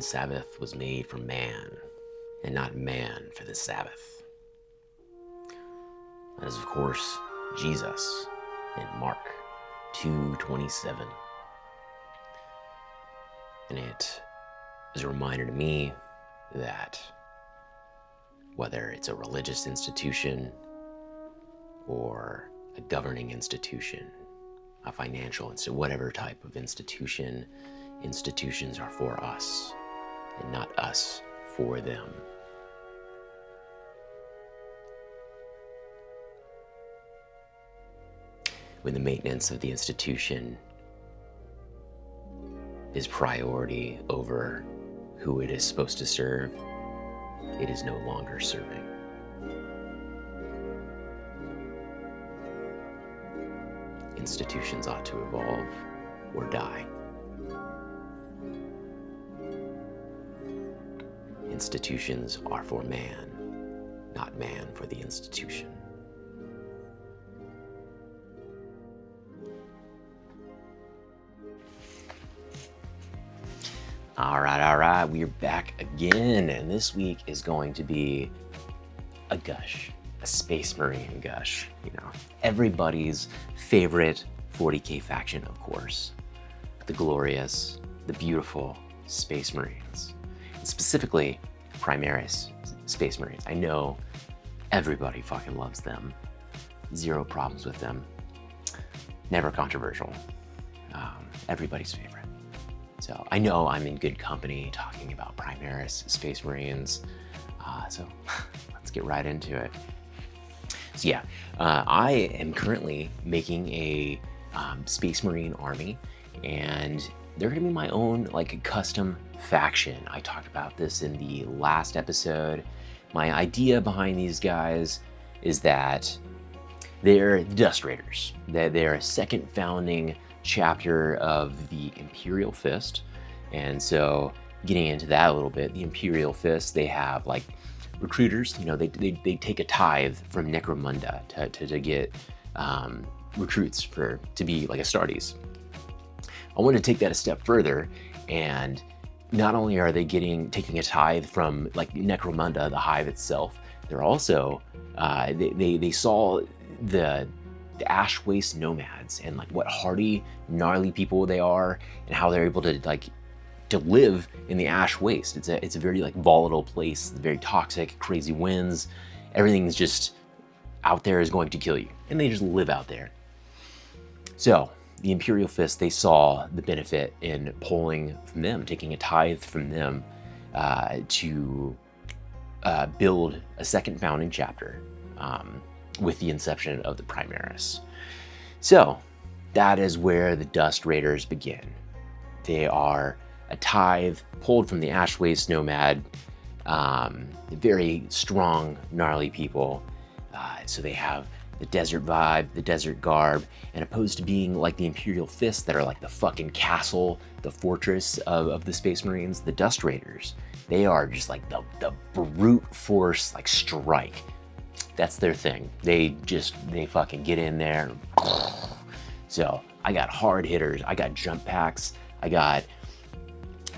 The Sabbath was made for man, and not man for the Sabbath. That is, of course, Jesus in Mark 2:27. And it is a reminder to me that whether it's a religious institution or a governing institution, a financial institution, whatever type of institution, institutions are for us and not us for them. When the maintenance of the institution is priority over who it is supposed to serve, it is no longer serving. Institutions ought to evolve or die. Institutions are for man, not man for the institution. All right, we're back again, and this week is going to be a gush, a Space Marine gush. You know, everybody's favorite 40k faction, of course, the glorious, the beautiful Space Marines, and specifically Primaris Space Marines. I know everybody fucking loves them. Zero problems with them. Never controversial. Everybody's favorite. So I know I'm in good company talking about Primaris Space Marines. So let's get right into it. So yeah, I am currently making a Space Marine army, and they're gonna be my own like custom faction. I talked about this in the last episode. My idea behind these guys is that they're Dust Raiders. They're a second founding chapter of the Imperial Fist. And so getting into that a little bit, the Imperial Fist, they have like recruiters, you know, they take a tithe from Necromunda to get recruits to be like Astartes. I want to take that a step further, and not only are they taking a tithe from like Necromunda, the hive itself, they're also, they saw the Ash Waste nomads and like what hardy, gnarly people they are, and how they're able to live in the Ash Waste. It's a very like volatile place, very toxic, crazy winds. Everything's just out there is going to kill you, and they just live out there. So the Imperial Fist, they saw the benefit in pulling from them, taking a tithe from them to build a second founding chapter with the inception of the Primaris. So that is where the Dust Raiders begin. They are a tithe pulled from the Ash Waste nomad, very strong, gnarly people. So they have the desert vibe, the desert garb, and opposed to being like the Imperial Fist that are like the fucking castle, the fortress of the Space Marines, the Dust Raiders, they are just like the brute force, like strike. That's their thing. They fucking get in there. So I got hard hitters, I got jump packs, I got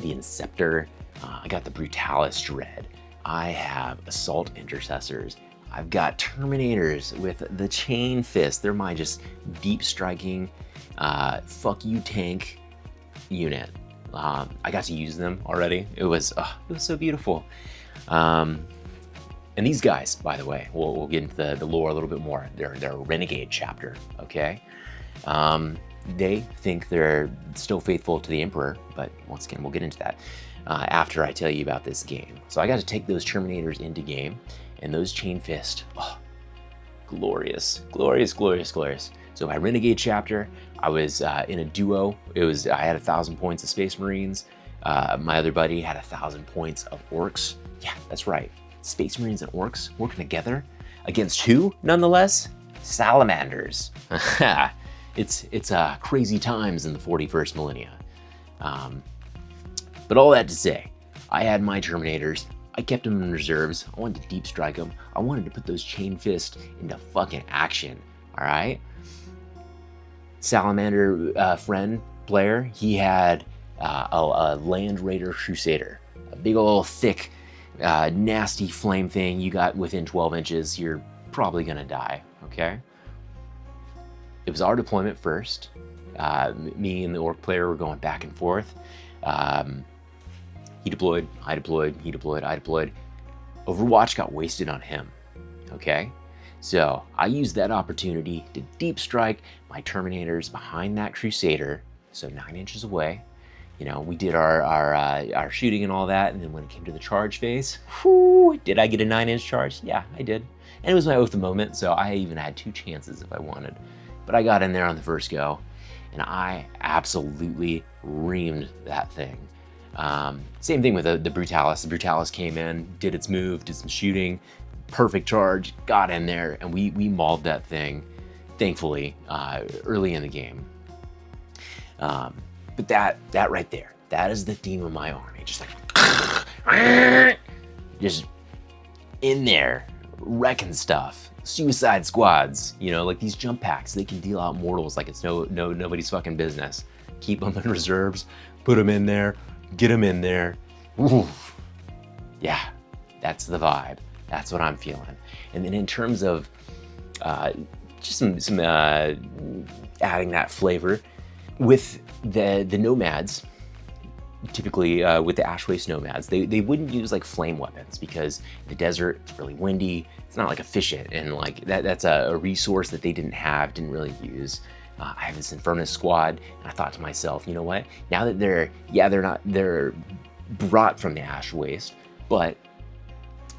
the Inceptor, I got the Brutalis Dread, I have Assault Intercessors, I've got Terminators with the Chain Fist. They're my just deep striking, fuck you tank unit. I got to use them already. It was so beautiful. And these guys, by the way, we'll get into the lore a little bit more. They're a renegade chapter, okay? They think they're still faithful to the Emperor, but once again, we'll get into that after I tell you about this game. So I got to take those Terminators into game, and those Chain Fist, glorious, glorious, glorious, glorious. So my renegade chapter, I was in a duo. I had 1,000 points of Space Marines. My other buddy had 1,000 points of Orcs. Yeah, that's right. Space Marines and Orcs working together against who, nonetheless? Salamanders. It's crazy times in the 41st millennia. But all that to say, I had my Terminators. I kept them in reserves. I wanted to deep strike them. I wanted to put those Chain Fist into fucking action. All right. Salamander friend player, he had a Land Raider Crusader. a big old thick, nasty flame thing you got within 12 inches, you're probably gonna die, okay? It was our deployment first. Me and the orc player were going back and forth. He deployed, I deployed, he deployed, I deployed. Overwatch got wasted on him, okay? So I used that opportunity to deep strike my Terminators behind that Crusader, so 9 inches away. You know, we did our shooting and all that, and then when it came to the charge phase, whew, did I get a 9-inch charge? Yeah, I did. And it was my oath of moment, so I even had 2 chances if I wanted. But I got in there on the first go, and I absolutely reamed that thing. Same thing with the Brutalis. The Brutalis came in, did its move, did some shooting, perfect charge, got in there, and we mauled that thing, thankfully, early in the game. But that right there, that is the theme of my army. Just like, just in there, wrecking stuff. Suicide squads, you know, like these jump packs, they can deal out mortals like it's nobody's fucking business. Keep them in reserves, put them in there, get them in there. Ooh. Yeah, that's the vibe. That's what I'm feeling. And then in terms of just some adding that flavor with the nomads, typically with the Ash Waste nomads, they wouldn't use like flame weapons because in the desert, it's really windy. It's not like a fish it, and like that's a resource that they didn't really use. I have this Infernus squad, and I thought to myself, you know what? Now that they're brought from the Ash Waste, but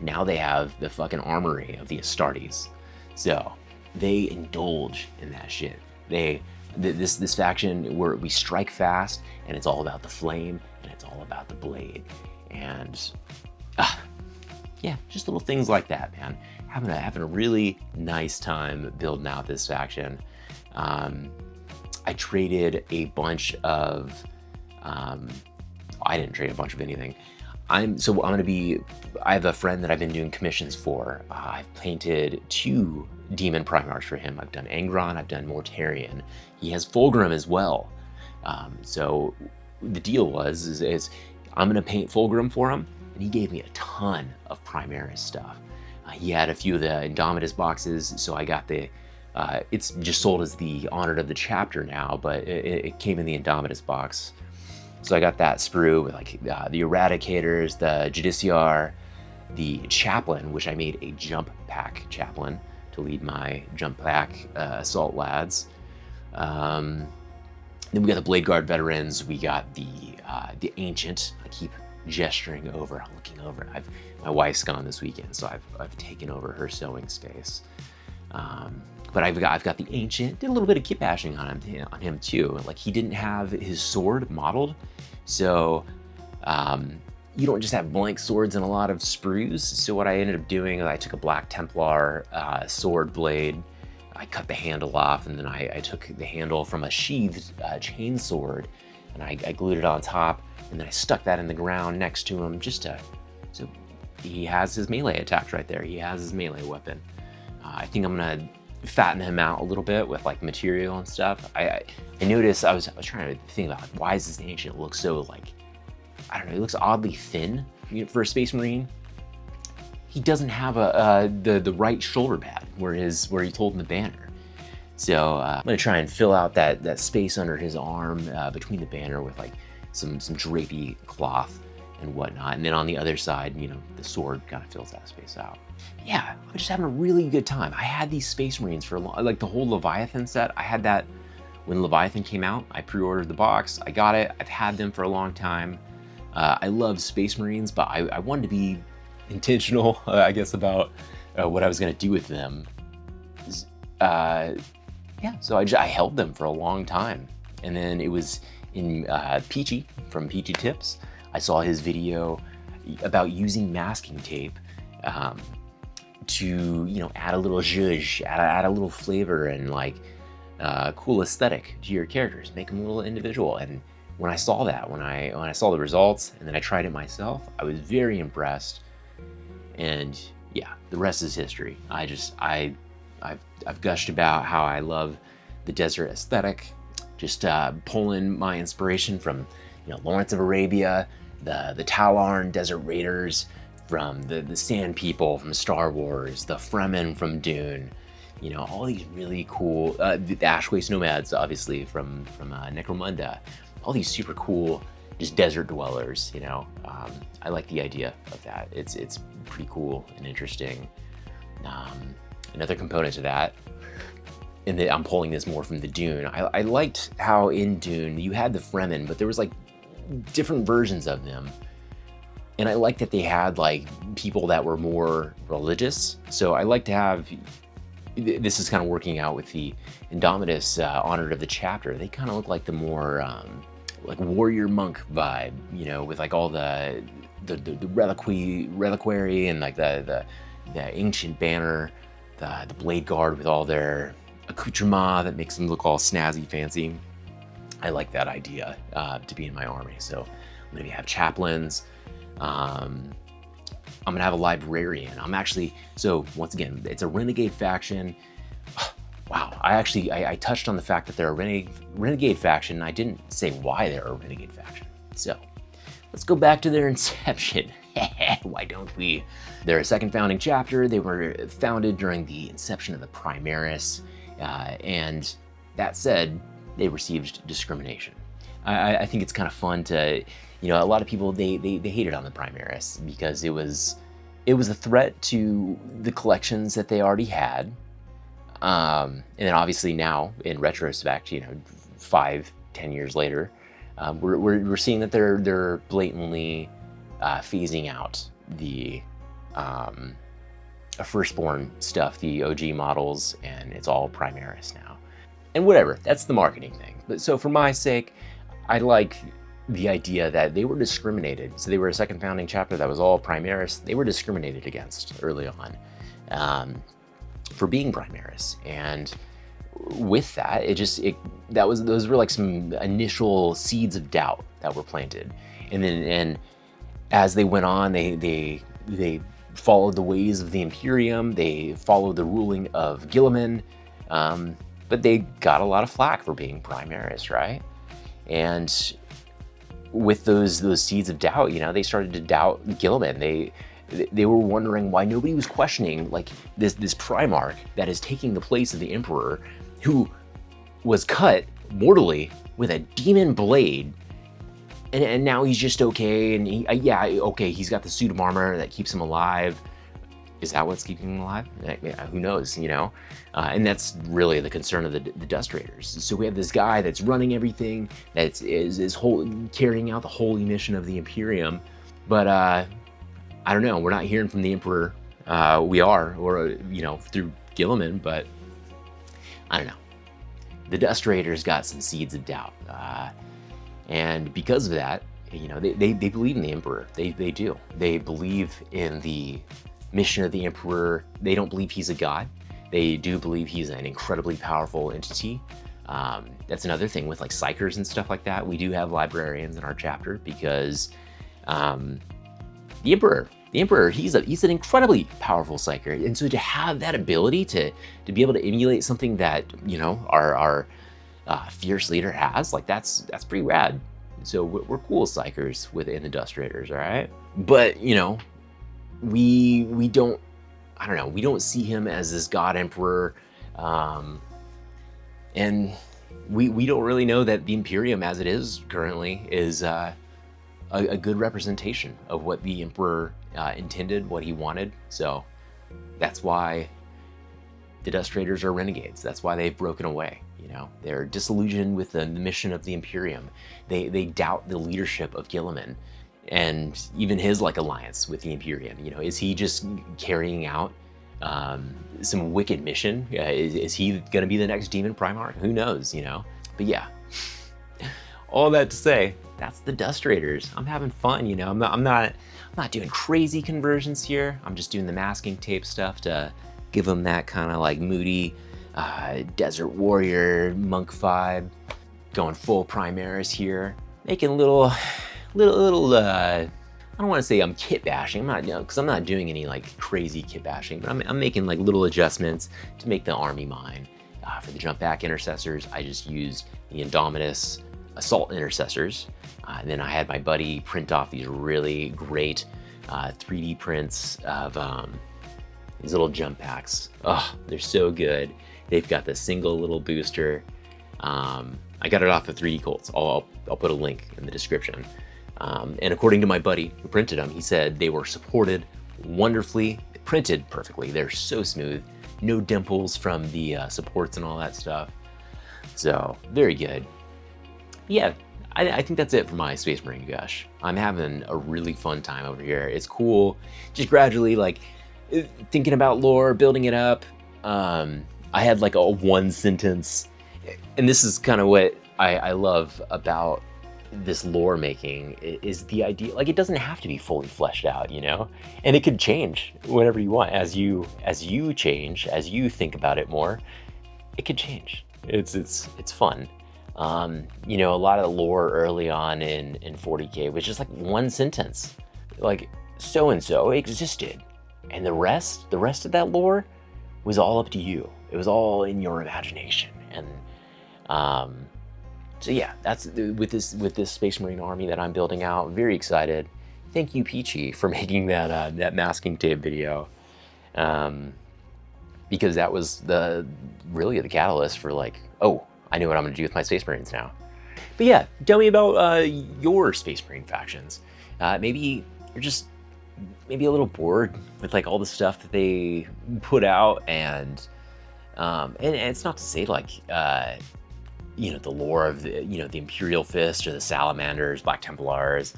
now they have the fucking armory of the Astartes. So they indulge in that shit. This faction where we strike fast, and it's all about the flame, and it's all about the blade, and yeah, just little things like that, man. Having a really nice time building out this faction. I traded a bunch of. I didn't trade a bunch of anything. I have a friend that I've been doing commissions for. I've painted 2 Demon Primarchs for him. I've done Angron, I've done Mortarion. He has Fulgrim as well. So the deal is I'm gonna paint Fulgrim for him, and he gave me a ton of Primaris stuff. He had a few of the Indomitus boxes, so I got the, it's just sold as the Honored of the Chapter now, but it came in the Indomitus box. So I got that sprue with like the Eradicators, the Judiciar, the Chaplain, which I made a jump pack chaplain to lead my jump pack assault lads. Then we got the Blade Guard veterans. We got the Ancient. I keep gesturing over, I'm looking over. My wife's gone this weekend, so I've taken over her sewing space. But I've got the Ancient. Did a little bit of kit bashing on him too. Like he didn't have his sword modeled, so you don't just have blank swords and a lot of sprues. So what I ended up doing is I took a Black Templar sword blade. I cut the handle off, and then I took the handle from a sheathed chain sword, and I glued it on top, and then I stuck that in the ground next to him so he has his melee attacks right there. He has his melee weapon. I think I'm gonna fatten him out a little bit with like material and stuff. I noticed I was trying to think about like, why does this Ancient look so like, I don't know, he looks oddly thin for a Space Marine. He doesn't have the right shoulder pad where he's holding the banner. So I'm gonna try and fill out that space under his arm between the banner with like some drapey cloth and whatnot. And then on the other side, you know, the sword kind of fills that space out. Yeah, I'm just having a really good time. I had these Space Marines for a long, like the whole Leviathan set. I had that when Leviathan came out. I pre-ordered the box, I got it. I've had them for a long time. I love Space Marines, but I wanted to be intentional, I guess, about what I was gonna do with them. Yeah, so I held them for a long time. And then it was in Peachy, from Peachy Tips, I saw his video about using masking tape to, you know, add a little zhuzh, add a little flavor and like cool aesthetic to your characters, make them a little individual. And when I saw that, when I saw the results and then I tried it myself, I was very impressed. And yeah, the rest is history. I've gushed about how I love the desert aesthetic, just pulling my inspiration from, you know, Lawrence of Arabia, the Talon Desert Raiders from the Sand People from Star Wars, the Fremen from Dune, you know, all these really cool, the Ash Waste Nomads, obviously, from Necromunda, all these super cool, just desert dwellers, you know. I like the idea of that. It's pretty cool and interesting. Another component to that, and I'm pulling this more from the Dune, I liked how in Dune you had the Fremen, but there was like different versions of them. And I like that they had like people that were more religious. So I like to have, this is kind of working out with the Indomitus honored of the chapter. They kind of look like the more like warrior monk vibe, you know, with like all the reliquary and like the ancient banner, the blade guard with all their accoutrement that makes them look all snazzy fancy. I like that idea to be in my army. So I'm gonna have chaplains. I'm gonna have a librarian. So once again, it's a renegade faction. Wow, I touched on the fact that they're a renegade faction. I didn't say why they're a renegade faction. So let's go back to their inception. Why don't we? They're a second founding chapter. They were founded during the inception of the Primaris, and that said, they received discrimination. I think it's kind of fun to, you know, a lot of people, they hated on the Primaris because it was a threat to the collections that they already had. And then obviously now, in retrospect, you know, 5-10 years later, we're seeing that they're blatantly phasing out the Firstborn stuff, the OG models, and it's all Primaris now. And whatever, that's the marketing thing. But so for my sake, I like the idea that they were discriminated. So they were a second founding chapter that was all Primaris. They were discriminated against early on for being Primaris. And with that, those were like some initial seeds of doubt that were planted. And as they went on, they followed the ways of the Imperium. They followed the ruling of Guilliman. But they got a lot of flack for being Primaris, right? And with those seeds of doubt, you know, they started to doubt Guilliman. They were wondering why nobody was questioning like this Primarch that is taking the place of the Emperor, who was cut mortally with a demon blade, and now he's just okay. And he's got the suit of armor that keeps him alive. Is that what's keeping him alive? Who knows, you know? And that's really the concern of the Dust Raiders. So we have this guy that's running everything, that is carrying out the holy mission of the Imperium. But I don't know, we're not hearing from the Emperor. We are, or, you know, through Guilliman, but I don't know. The Dust Raiders got some seeds of doubt. And because of that, you know, they believe in the Emperor. They do. They believe in the mission of the Emperor. They don't believe he's a god. They do believe he's an incredibly powerful entity. That's another thing with like psychers and stuff like that. We do have librarians in our chapter because the Emperor, he's an incredibly powerful psyker. And so to have that ability to be able to emulate something that, you know, our fierce leader has, like that's pretty rad. So we're cool psychers within the Dust Raiders, all right? But, you know, we don't see him as this god emperor, and we don't really know that the Imperium as it is currently is a good representation of what the Emperor intended, what he wanted. So that's why the Dust Raiders are renegades. That's why they've broken away. You know, they're disillusioned with the mission of the Imperium. They doubt the leadership of Guilliman, and even his like alliance with the Imperium. You know, is he just carrying out some wicked mission? Is he gonna be the next Demon Primarch? Who knows, you know? But yeah, all that to say, that's the Dust Raiders. I'm having fun, you know. I'm not doing crazy conversions here. I'm just doing the masking tape stuff to give them that kind of like moody desert warrior monk vibe. Going full Primaris here, making little I don't want to say I'm kit bashing. I'm not, you know, because I'm not doing any like crazy kit bashing, but I'm making like little adjustments to make the army mine. For the jump back intercessors, I just used the Indomitus assault intercessors. And then I had my buddy print off these really great 3D prints of these little jump packs. Oh, they're so good. They've got the single little booster. I got it off of 3D Colts. I'll put a link in the description. And according to my buddy who printed them, he said they were supported wonderfully, printed perfectly. They're so smooth, no dimples from the supports and all that stuff. So very good. Yeah, I think that's it for my Space Marine gush. I'm having a really fun time over here. It's cool, just gradually like thinking about lore, building it up. I had like a one sentence, and this is kind of what I love about this lore making is the idea, like it doesn't have to be fully fleshed out, you know, and it could change whenever you want as you change, as you think about it more, it could change. It's fun. You know, a lot of the lore early on in 40K was just like one sentence, like so-and-so existed, and the rest of that lore was all up to you. It was all in your imagination. And so yeah, that's with this Space Marine army that I'm building out. I'm very excited. Thank you, Peachy, for making that masking tape video, because that was really the catalyst for like, oh, I know what I'm gonna do with my Space Marines now. But yeah, tell me about your Space Marine factions. Maybe you're just a little bored with like all the stuff that they put out, and it's not to say like you know, the lore of the, you know, the Imperial Fist or the Salamanders, Black Templars,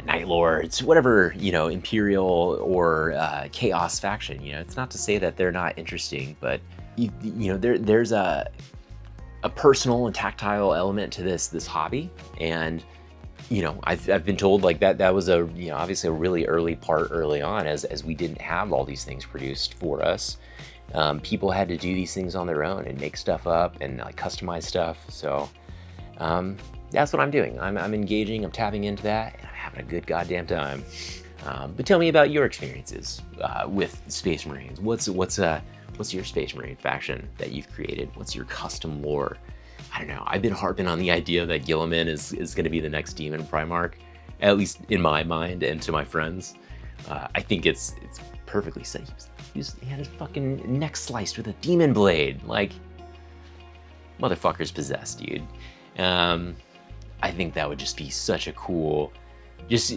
Night Lords, whatever, you know, Imperial or Chaos faction. You know, it's not to say that they're not interesting, but you know, there's a personal and tactile element to this hobby, and you know, I've been told like that was a, you know, obviously a really early part early on, as we didn't have all these things produced for us. People had to do these things on their own and make stuff up and like customize stuff. So that's what I'm doing. I'm engaging, I'm tapping into that, and I'm having a good goddamn time. But tell me about your experiences with Space Marines. What's your Space Marine faction that you've created? What's your custom lore? I don't know. I've been harping on the idea that Guilliman is going to be the next Demon Primarch, at least in my mind and to my friends. I think it's perfectly set. He had his fucking neck sliced with a demon blade. Like, motherfucker's possessed, dude. I think that would just be such a cool, just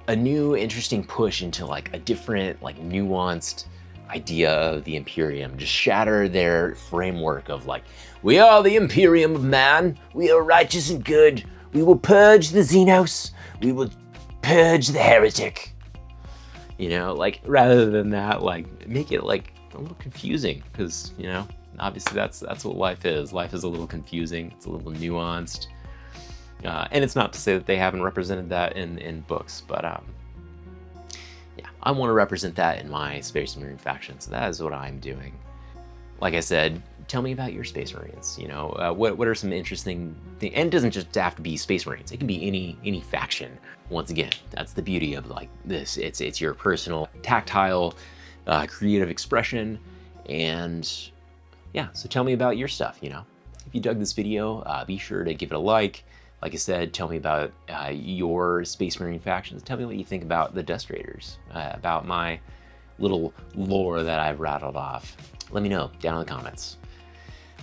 a new, interesting push into like a different, like nuanced idea of the Imperium. Just shatter their framework of like, we are the Imperium of man. We are righteous and good. We will purge the Xenos. We will purge the heretic. You know, like, rather than that, like, make it like a little confusing, because, you know, obviously that's what life is. Life is a little confusing. It's a little nuanced. And it's not to say that they haven't represented that in books, but yeah, I want to represent that in my Space Marine faction. So that is what I'm doing. Like I said, tell me about your Space Marines. You know, what are some interesting things? And it doesn't just have to be Space Marines. It can be any faction. Once again, that's the beauty of like this. It's your personal, tactile, creative expression. And yeah, so tell me about your stuff. You know, if you dug this video, be sure to give it a like. Like I said, tell me about your Space Marine factions. Tell me what you think about the Dust Raiders, about my little lore that I've rattled off. Let me know down in the comments.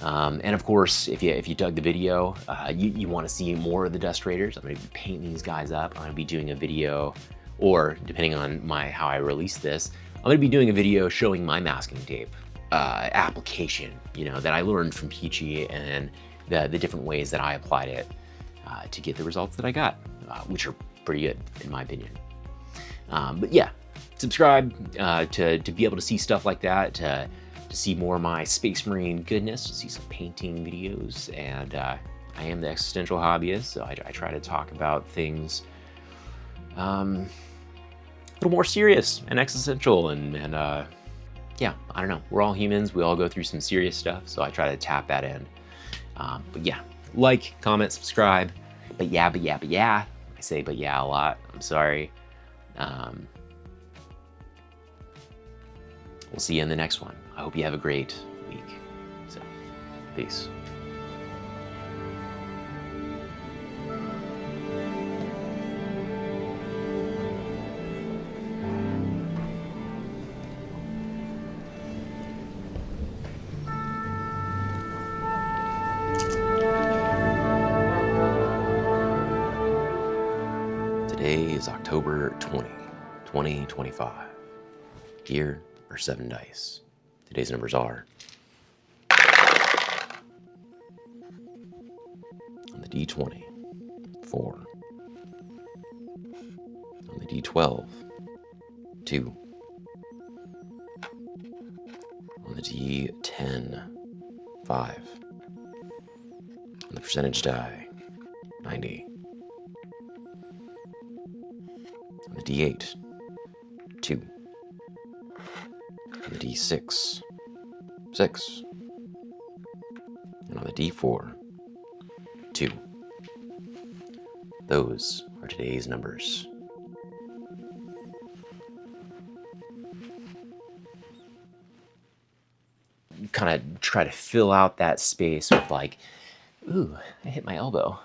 And of course, if you dug the video, you want to see more of the Dust Raiders, I'm going to be painting these guys up. I'm going to be doing a video, or depending on how I release this, I'm going to be doing a video showing my masking tape application, you know, that I learned from Peachy, and the different ways that I applied it to get the results that I got, which are pretty good in my opinion. But yeah, subscribe to be able to see stuff like that, to see more of my Space Marine goodness, to see some painting videos. And I am the Existential Hobbyist, so I try to talk about things a little more serious and existential, and yeah, I don't know, we're all humans, we all go through some serious stuff, so I try to tap that in. But yeah, like, comment, subscribe. But yeah, I say but yeah a lot, I'm sorry. We'll see you in the next one. I hope you have a great week. So, peace. Today is October 20, 2025. Here are 7 dice. Today's numbers are on the D20, 4. On the D12, 2. On the D10, 5. On the percentage die, 90. On the D8, 2. On the D6, 6. And on the D4, 2. Those are today's numbers. You kind of try to fill out that space with like, ooh, I hit my elbow.